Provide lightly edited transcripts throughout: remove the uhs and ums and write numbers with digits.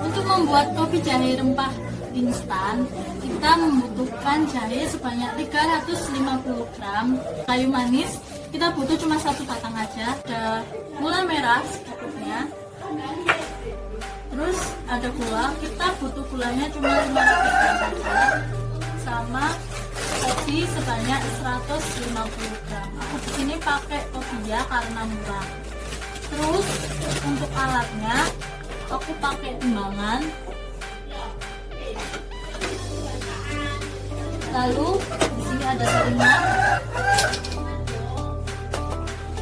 Untuk membuat kopi jahe rempah instan, kita membutuhkan jahe sebanyak 350 gram. Kayu manis, kita butuh cuma 1 batang aja. Ada gula merah secukupnya. Terus ada gula, kita butuh gulanya cuma 500 gram aja. Sama kopi sebanyak 150 gram. Aku di sini pakai Topia karena murah. Terus untuk alatnya, aku pakai timbangan. Lalu di sini ada saringan,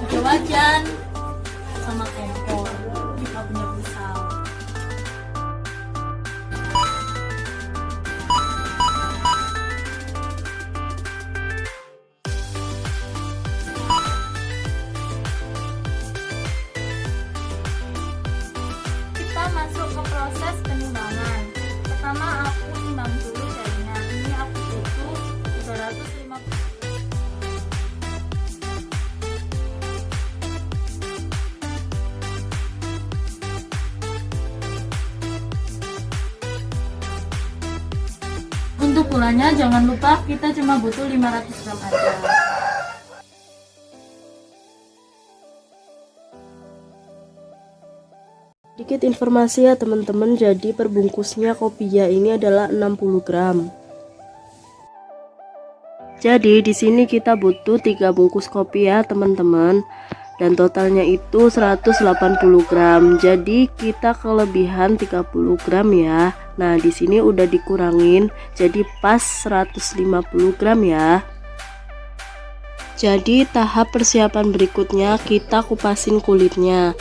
ada wajan, sama kompor. Kita punya pisau. Kita masuk ke proses penimbangan. Pertama aku timbang dulu jahenya. Ini aku butuh 250. Untuk gulanya jangan lupa kita cuma butuh 500 gram aja. Sedikit informasi ya teman-teman, jadi perbungkusnya Kopia ini adalah 60 gram. Jadi di sini kita butuh 3 bungkus kopi ya teman-teman, dan totalnya itu 180 gram. Jadi kita kelebihan 30 gram ya. Nah di sini udah dikurangin, jadi pas 150 gram ya. Jadi tahap persiapan berikutnya kita kupasin kulitnya.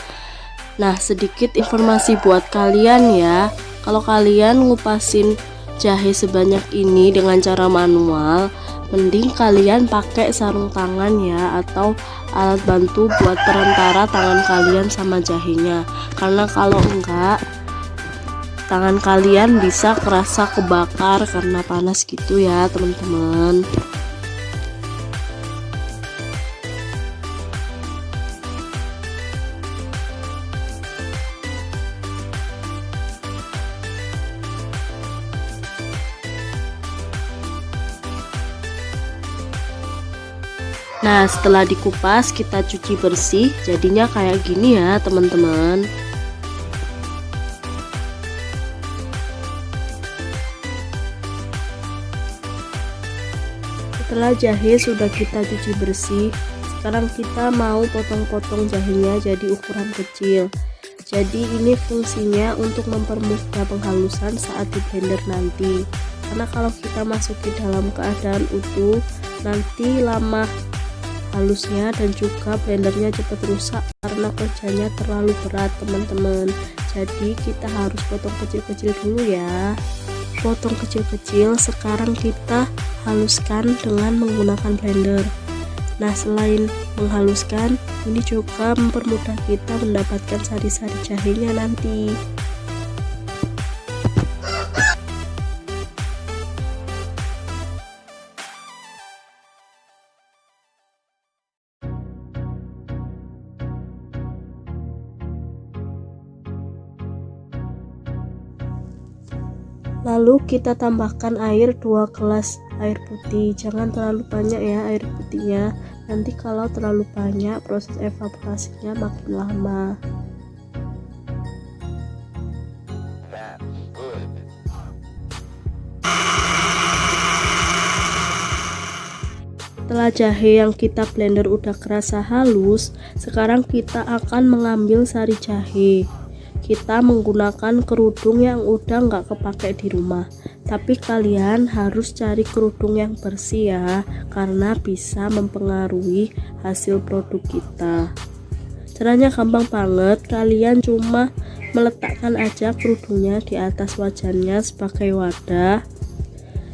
Nah sedikit informasi buat kalian ya, kalau kalian ngupasin jahe sebanyak ini dengan cara manual, mending kalian pakai sarung tangan ya, atau alat bantu buat perantara tangan kalian sama jahenya. Karena kalau enggak, tangan kalian bisa kerasa kebakar karena panas gitu ya teman-teman. Nah setelah dikupas kita cuci bersih, jadinya kayak gini ya teman-teman. Setelah jahe sudah kita cuci bersih, sekarang kita mau potong-potong jahenya jadi ukuran kecil. Jadi ini fungsinya untuk mempermudah penghalusan saat di blender nanti. Karena kalau kita masukin dalam keadaan utuh, nanti lama halusnya dan juga blendernya cepat rusak karena kerjanya terlalu berat teman-teman. Jadi kita harus potong kecil-kecil dulu ya. Potong kecil-kecil, sekarang kita haluskan dengan menggunakan blender. Nah selain menghaluskan, ini juga mempermudah kita mendapatkan sari-sari jahenya nanti. Lalu kita tambahkan air 2 gelas air putih. Jangan terlalu banyak ya air putihnya, nanti kalau terlalu banyak proses evaporasinya makin lama. Setelah jahe yang kita blender udah kerasa halus, sekarang kita akan mengambil sari jahe. Kita menggunakan kerudung yang udah nggak kepake di rumah, tapi kalian harus cari kerudung yang bersih ya, karena bisa mempengaruhi hasil produk kita. Caranya gampang banget, kalian cuma meletakkan aja kerudungnya di atas wajannya sebagai wadah.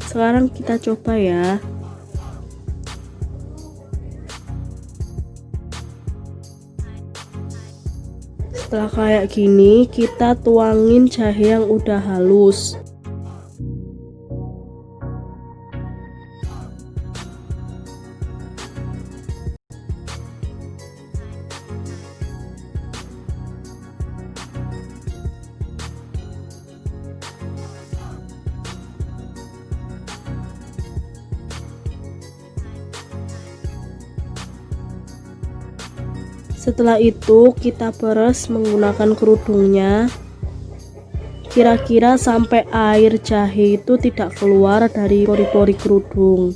Sekarang kita coba ya. Setelah kayak gini, kita tuangin jahe yang udah halus. Setelah itu kita peres menggunakan kerudungnya, kira-kira sampai air jahe itu tidak keluar dari pori-pori kerudung.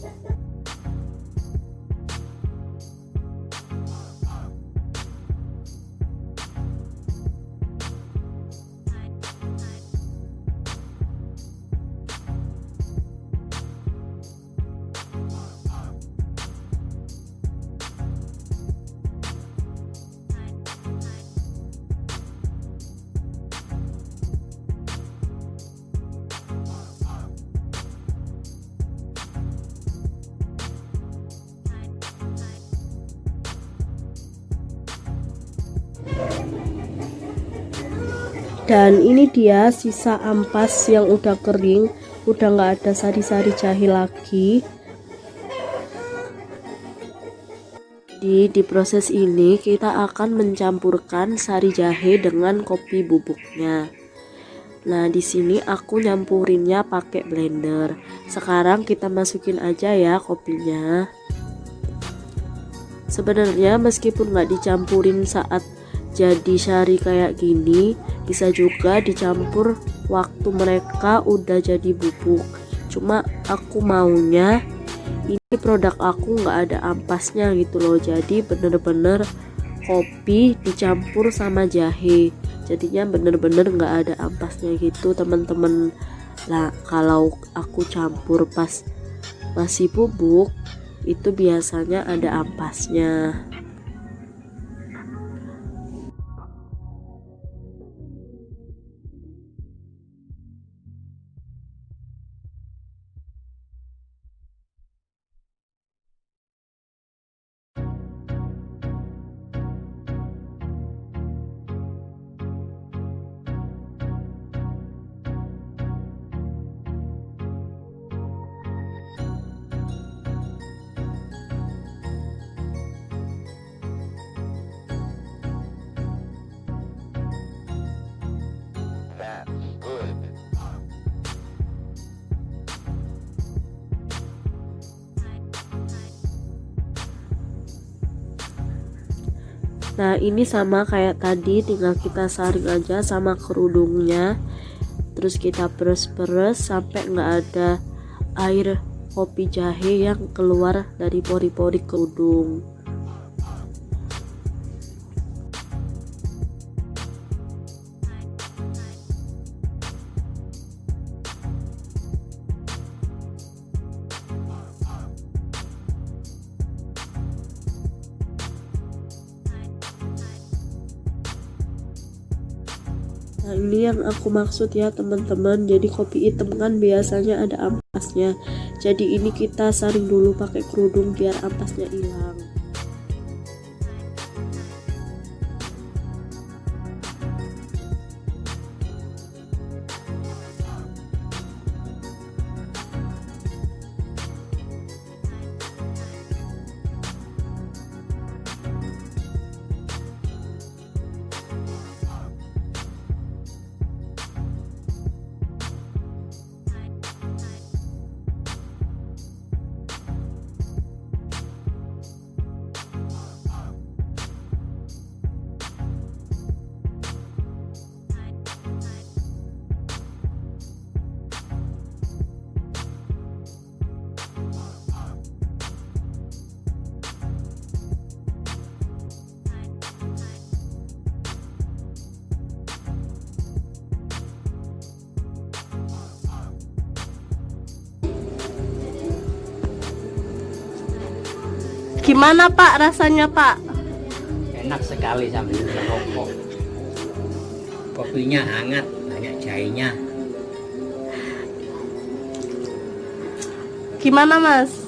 Dan ini dia sisa ampas yang udah kering, udah nggak ada sari-sari jahe lagi. Di proses ini kita akan mencampurkan sari jahe dengan kopi bubuknya. Nah, di sini aku nyampurinnya pakai blender. Sekarang kita masukin aja ya kopinya. Sebenarnya meskipun nggak dicampurin saat jadi sari kayak gini, bisa juga dicampur waktu mereka udah jadi bubuk. Cuma aku maunya ini produk aku nggak ada ampasnya gitu loh, jadi bener-bener kopi dicampur sama jahe, jadinya bener-bener nggak ada ampasnya gitu teman-teman. Lah kalau aku campur pas masih bubuk itu biasanya ada ampasnya. Nah ini sama kayak tadi, tinggal kita saring aja sama kerudungnya, terus kita peres-peres sampai nggak ada air kopi jahe yang keluar dari pori-pori kerudung. Nah ini yang aku maksud ya teman-teman, jadi kopi hitam kan biasanya ada ampasnya, jadi ini kita saring dulu pakai kerudung biar ampasnya hilang. Gimana Pak rasanya Pak? Enak sekali sambil merokok. Kopinya hangat, banyak jahenya. Gimana Mas?